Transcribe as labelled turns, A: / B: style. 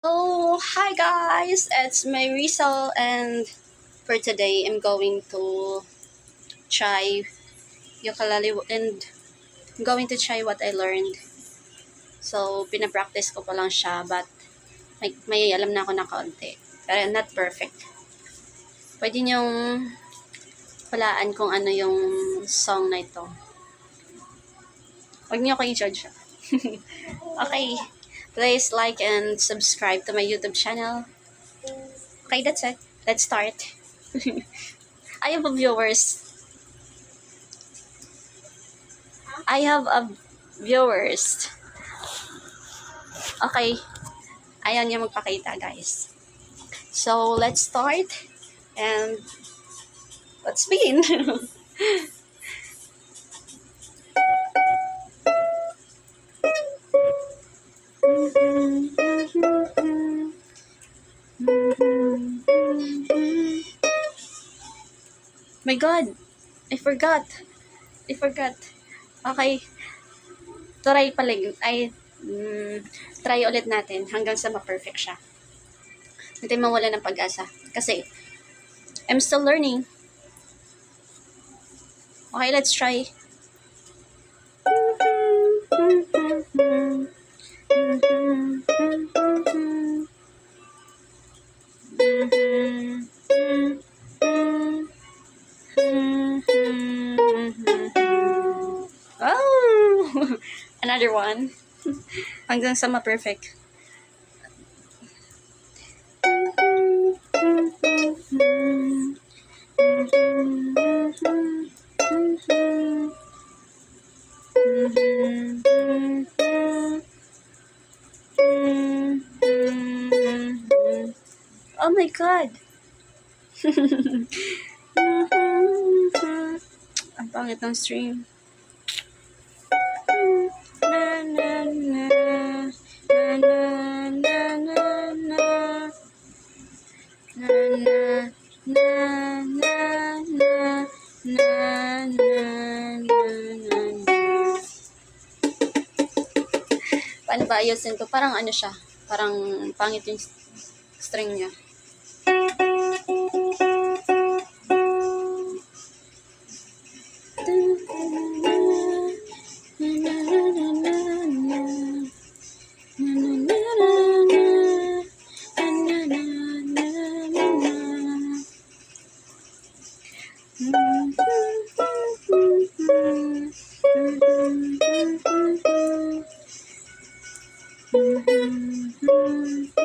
A: Oh, hi guys! It's my Rizal, and for today, I'm going to try ukulele and I'm going to try what I learned. So, pinapractice ko pa lang siya, but may alam na ako na kaunti. Pero not perfect. Pwede niyong hulaan kung ano yung song na ito. Huwag niyo ako i-judge. Okay. Please like and subscribe to my YouTube channel. Okay, that's it. Let's start. I have a viewers. I have a viewers. Okay. Ayaw niya magpakita, guys. So, let's start. And, let's begin. My God. I forgot. Okay. Try try ulit natin hanggang sa ma-perfect siya. Hindi mawala ng pag-asa. Kasi, I'm still learning. Okay, let's try. Oh! Another one. Hanggang sa ma-perfect. Oh my God! Ang pangit ng stream. Na na na na na na na na na na na na Paano ba ayusin ko? Parang ano siya? Parang pangit yung string niya.